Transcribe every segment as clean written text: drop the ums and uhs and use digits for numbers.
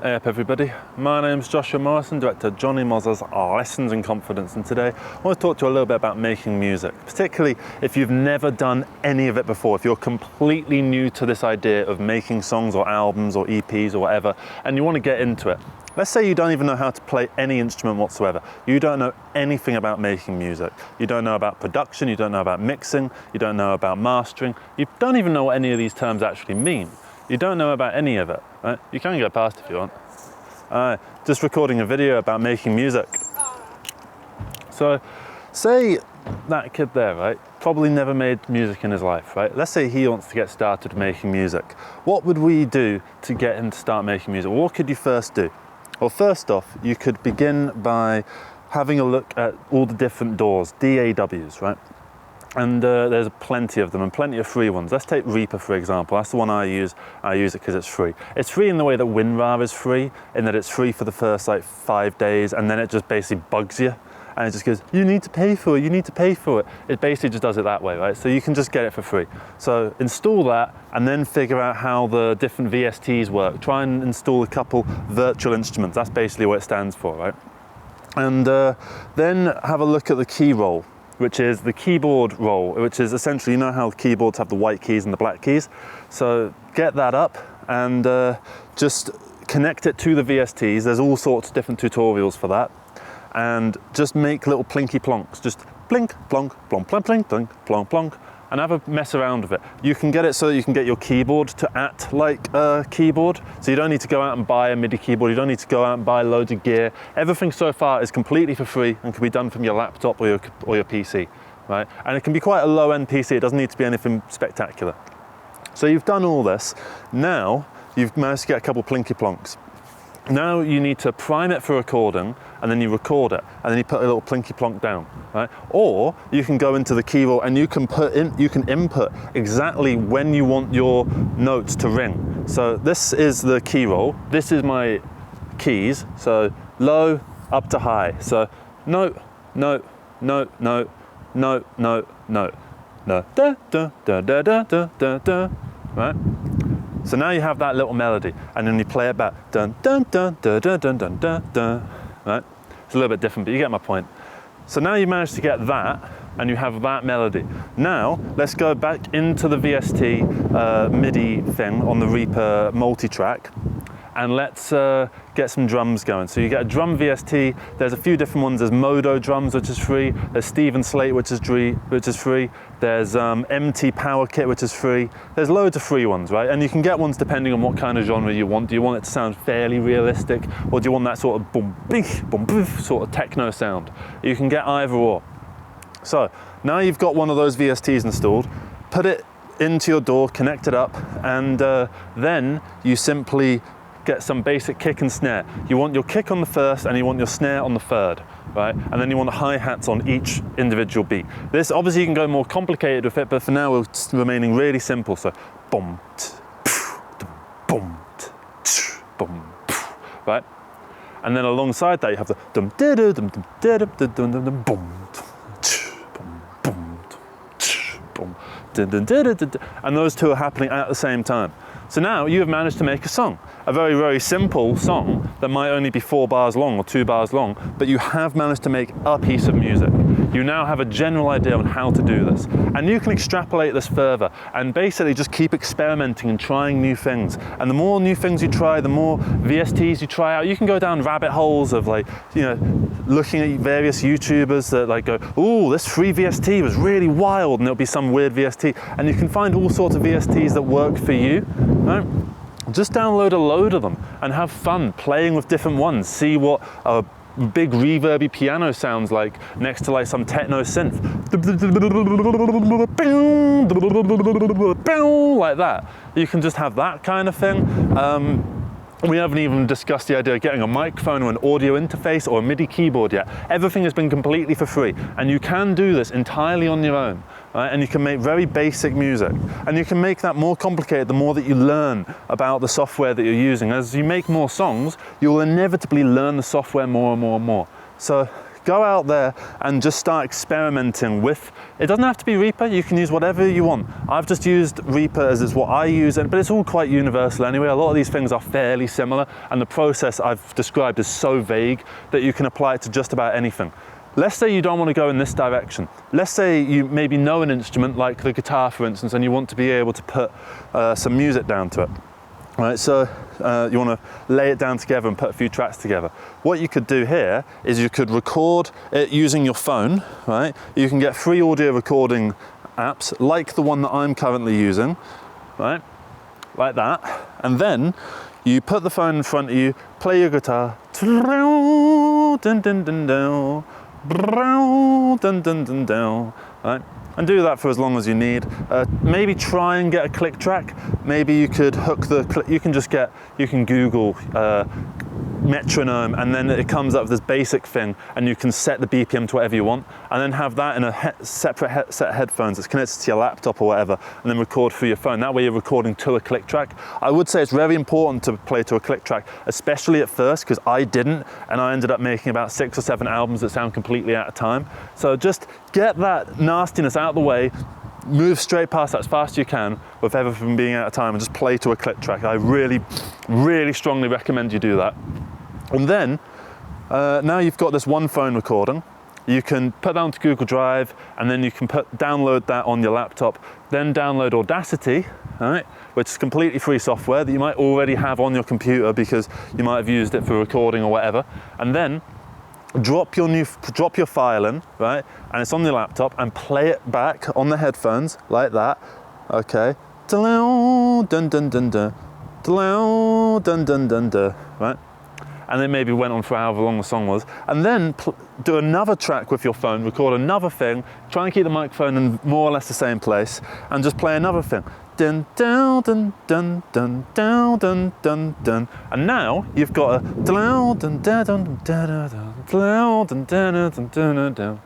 Hey up everybody, my name's Joshua Morrison, director of Johnny Moz's Lessons in Confidence, and today I want to talk to you a little bit about making music, particularly if you've never done any of it before, if you're completely new to this idea of making songs or albums or EPs or whatever, and you want to get into it. Let's say you don't even know how to play any instrument whatsoever. You don't know anything about making music. You don't know about production, you don't know about mixing, you don't know about mastering, you don't even know what any of these terms actually mean. You don't know about any of it, right? You can go past if you want. Just recording a video about making music. So, say that kid there, right? Probably never made music in his life, right? Let's say he wants to get started making music. What would we do to get him to start making music? What could you first do? Well, first off, you could begin by having a look at all the different DAWs, DAWs, right? And there's plenty of them and plenty of free ones. Let's take Reaper, for example. That's the one I use. I use it because it's free. It's free in the way that WinRAR is free, in that it's free for the first like 5 days, and then it just basically bugs you. And it just goes, you need to pay for it, you need to pay for it. It basically just does it that way, right? So you can just get it for free. So install that and then figure out how the different VSTs work. Try and install a couple virtual instruments. That's basically what it stands for, right? And then have a look at the key roll, which is the keyboard roll, which is essentially, you know how keyboards have the white keys and the black keys? So get that up and just connect it to the VSTs. There's all sorts of different tutorials for that. And just make little plinky plonks. Just plink, plonk, plonk, plonk, plink, plink, plonk, plonk, and have a mess around with it. You can get it so that you can get your keyboard to act like a keyboard. So you don't need to go out and buy a MIDI keyboard. You don't need to go out and buy loads of gear. Everything so far is completely for free and can be done from your laptop or your PC, right? And it can be quite a low-end PC. It doesn't need to be anything spectacular. So you've done all this. Now you've managed to get a couple plinky plonks. Now you need to prime it for recording, and then you record it, and then you put a little plinky plonk down, right? Or you can go into the key roll and you can input exactly when you want your notes to ring. So this is the key roll. This is my keys. So low up to high. So note, note, note, note, note, note, note, no, da da da da da da da da, right? So now you have that little melody, and then you play it back, dun dun dun dun dun dun dun dun dun, right? It's a little bit different, but you get my point. So now you managed to get that, and you have that melody. Now let's go back into the VST MIDI thing on the Reaper multi-track, and let's get some drums going. So you get a drum VST. There's a few different ones. There's Modo drums, which is free. There's Steven Slate, which is free. There's MT Power Kit, which is free. There's loads of free ones, right? And you can get ones depending on what kind of genre you want. Do you want it to sound fairly realistic, or do you want that sort of boom, bing, boom, boof, sort of techno sound? You can get either or. So now you've got one of those VSTs installed. Put it into your DAW, connect it up, and then you simply get some basic kick and snare. You want your kick on the first and you want your snare on the third, right? And then you want the hi-hats on each individual beat. This, obviously you can go more complicated with it, but for now we're remaining really simple. So boom, boom, boom, right? And then alongside that you have the dum da dum dum da dum dum dum dum boom, boom, boom, and those two are happening at the same time. So now you have managed to make a song, a very, very simple song that might only be 4 bars long or 2 bars long, but you have managed to make a piece of music. You now have a general idea on how to do this. And you can extrapolate this further and basically just keep experimenting and trying new things. And the more new things you try, the more VSTs you try out. You can go down rabbit holes of like, you know, looking at various YouTubers that like go, ooh, this free VST was really wild, and it'll be some weird VST. And you can find all sorts of VSTs that work for you, right? Just download a load of them and have fun playing with different ones. See what a big reverby piano sounds like next to like some techno synth. Like that. You can just have that kind of thing. We haven't even discussed the idea of getting a microphone or an audio interface or a MIDI keyboard yet. Everything has been completely for free, and you can do this entirely on your own, right? And you can make very basic music, and you can make that more complicated the more that you learn about the software that you're using. As you make more songs, you'll inevitably learn the software more and more and more. So go out there and just start experimenting with, it doesn't have to be Reaper, you can use whatever you want. I've just used Reaper as is what I use, but it's all quite universal anyway. A lot of these things are fairly similar, and the process I've described is so vague that you can apply it to just about anything. Let's say you don't want to go in this direction. Let's say you maybe know an instrument like the guitar, for instance, and you want to be able to put some music down to it. Right, so you want to lay it down together and put a few tracks together. What you could do here is you could record it using your phone, right? You can get free audio recording apps like the one that I'm currently using, right? Like that. And then you put the phone in front of you, play your guitar, right? And do that for as long as you need. Maybe try and get a click track. Maybe you could hook the, you can Google metronome, and then it comes up with this basic thing, and you can set the BPM to whatever you want, and then have that in a separate set of headphones that's connected to your laptop or whatever, and then record through your phone. That way you're recording to a click track. I would say it's very important to play to a click track, especially at first, because I didn't, and I ended up making about 6 or 7 albums that sound completely out of time. So just get that nastiness out of the way, move straight past that as fast as you can with everything being out of time, and just play to a click track. I really, really strongly recommend you do that. And then, now you've got this one phone recording, you can put that onto Google Drive, and then you can download that on your laptop, then download Audacity, right, which is completely free software that you might already have on your computer because you might have used it for recording or whatever, and then drop your file in, right, and it's on your laptop, and play it back on the headphones like that, okay, dun dun dun dun dun dun dun dun, right, and then maybe went on for however long the song was, and then do another track with your phone, record another thing, try and keep the microphone in more or less the same place, and just play another thing. Dun dun dun dun dun dun dun dun dun, and now you've got a dun dun dun dun dun dun dun dun,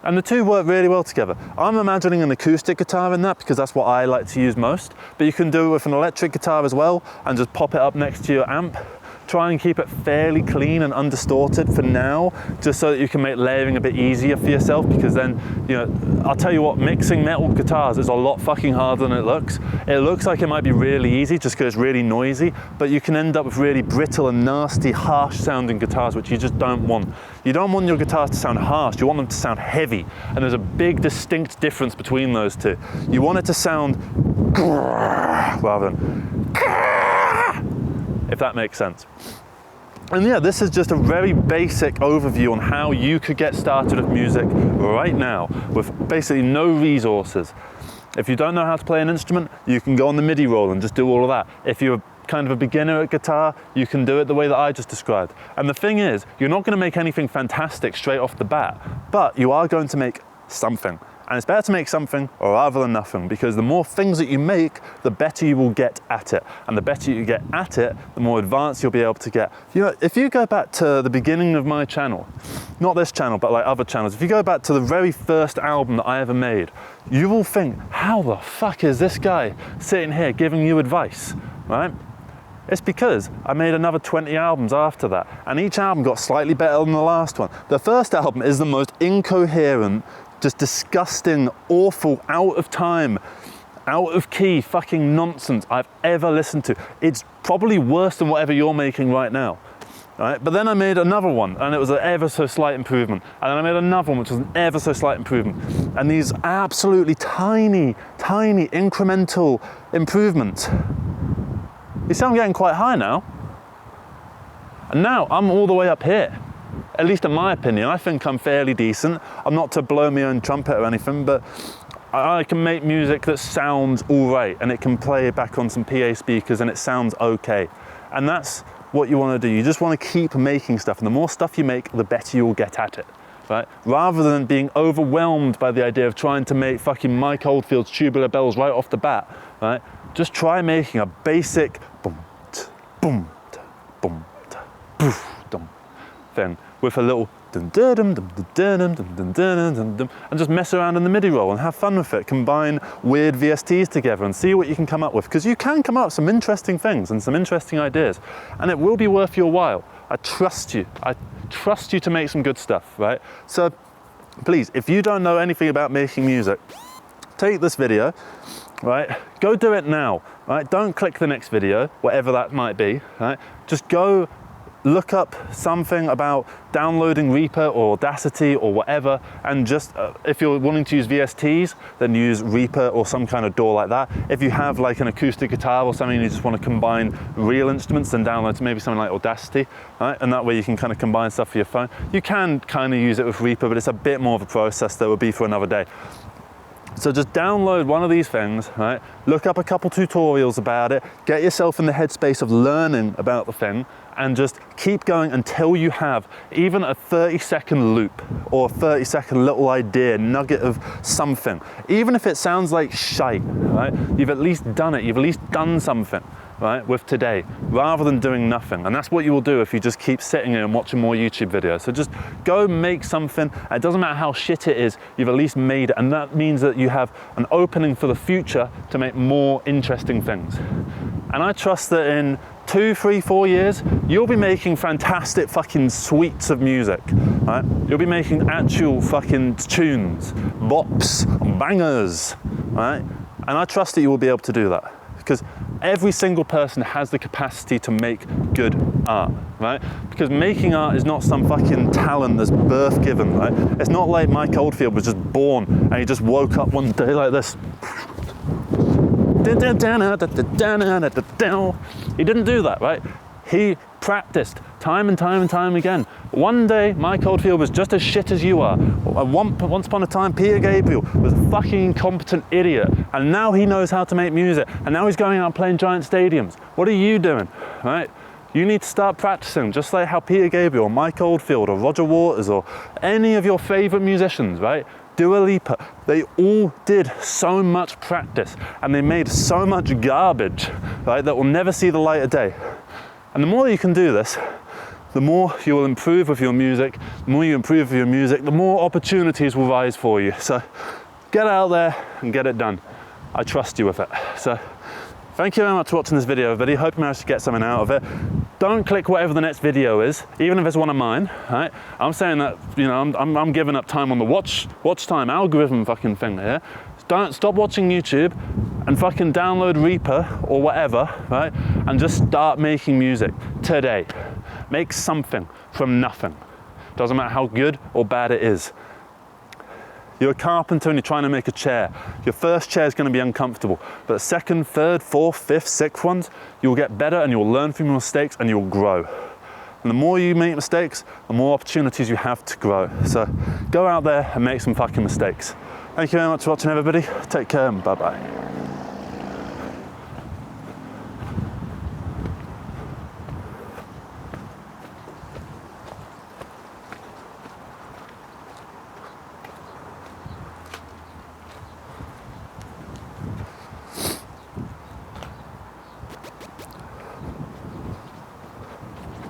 and the two work really well together. I'm imagining an acoustic guitar in that because that's what I like to use most, but you can do it with an electric guitar as well and just pop it up next to your amp. Try and keep it fairly clean and undistorted for now, just so that you can make layering a bit easier for yourself, because then, you know, I'll tell you what, mixing metal guitars is a lot fucking harder than it looks. It looks like it might be really easy just because it's really noisy, but you can end up with really brittle and nasty, harsh sounding guitars, which you just don't want. You don't want your guitars to sound harsh, you want them to sound heavy, and there's a big distinct difference between those two. You want it to sound rather than, if that makes sense. And yeah, this is just a very basic overview on how you could get started with music right now with basically no resources. If you don't know how to play an instrument, you can go on the MIDI roll and just do all of that. If you're kind of a beginner at guitar, you can do it the way that I just described. And the thing is, you're not going to make anything fantastic straight off the bat, but you are going to make something. And it's better to make something rather than nothing, because the more things that you make, the better you will get at it. And the better you get at it, the more advanced you'll be able to get. You know, if you go back to the beginning of my channel, not this channel, but like other channels, if you go back to the very first album that I ever made, you will think, how the fuck is this guy sitting here giving you advice, right? It's because I made another 20 albums after that, and each album got slightly better than the last one. The first album is the most incoherent, just disgusting, awful, out of time, out of key fucking nonsense I've ever listened to. It's probably worse than whatever you're making right now. Right? But then I made another one, and it was an ever so slight improvement. And then I made another one, which was an ever so slight improvement. And these absolutely tiny, tiny incremental improvements. You see, I'm getting quite high now. And now I'm all the way up here. At least in my opinion, I think I'm fairly decent. I'm not to blow my own trumpet or anything, but I can make music that sounds all right, and it can play back on some PA speakers and it sounds okay. And that's what you want to do. You just want to keep making stuff, and the more stuff you make, the better you'll get at it, right? Rather than being overwhelmed by the idea of trying to make fucking Mike Oldfield's Tubular Bells right off the bat, right? Just try making a basic boom, boom, boom, poof, dum thing with a little dum dum dum dum dum dum dum dum, and just mess around in the MIDI roll and have fun with it. Combine weird VSTs together and see what you can come up with, because you can come up with some interesting things and some interesting ideas, and it will be worth your while. I trust you. trust you to make some good stuff, right? So please, if you don't know anything about making music, take this video, right? Go do it now, right? Don't click the next video, whatever that might be, right? Just go look up something about downloading Reaper or Audacity or whatever, and just, if you're wanting to use VSTs, then use Reaper or some kind of DAW like that. If you have like an acoustic guitar or something, you just want to combine real instruments, then download maybe something like Audacity, right? And that way you can kind of combine stuff for your phone. You can kind of use it with Reaper, but it's a bit more of a process that would be for another day. So just download one of these things, right? Look up a couple tutorials about it, get yourself in the headspace of learning about the thing, and just keep going until you have even a 30-second loop or a 30-second little idea, nugget of something. Even if it sounds like shite, right? You've at least done it, you've at least done something, right, with today, rather than doing nothing. And that's what you will do if you just keep sitting here and watching more YouTube videos. So just go make something. It doesn't matter how shit it is, you've at least made it. And that means that you have an opening for the future to make more interesting things. And I trust that in 2, 3, 4 years, you'll be making fantastic fucking suites of music, right? You'll be making actual fucking tunes, bops, bangers, right? And I trust that you will be able to do that, because every single person has the capacity to make good art, right? Because making art is not some fucking talent that's birth given, right? It's not like Mike Oldfield was just born and he just woke up one day like this. He didn't do that, right? He practiced time and time and time again. One day, Mike Oldfield was just as shit as you are. Once upon a time, Peter Gabriel was a fucking incompetent idiot, and now he knows how to make music, and now he's going out and playing giant stadiums. What are you doing, right? You need to start practicing, just like how Peter Gabriel, or Mike Oldfield, or Roger Waters, or any of your favorite musicians, right? Dua Lipa, they all did so much practice, and they made so much garbage, right, that will never see the light of day. And the more you can do this, the more you will improve with your music. The more you improve with your music, the more opportunities will rise for you. So get out there and get it done. I trust you with it. So thank you very much for watching this video, everybody. Hope you managed to get something out of it. Don't click whatever the next video is, even if it's one of mine, right? I'm saying that, you know, I'm giving up time on the watch time algorithm fucking thing here. Don't stop watching YouTube and fucking download Reaper or whatever, right? And just start making music today. Make something from nothing. Doesn't matter how good or bad it is. You're a carpenter and you're trying to make a chair. Your first chair is going to be uncomfortable, but second, third, fourth, fifth, sixth ones, you'll get better and you'll learn from your mistakes and you'll grow. And the more you make mistakes, the more opportunities you have to grow. So go out there and make some fucking mistakes. Thank you very much for watching, everybody. Take care and bye-bye.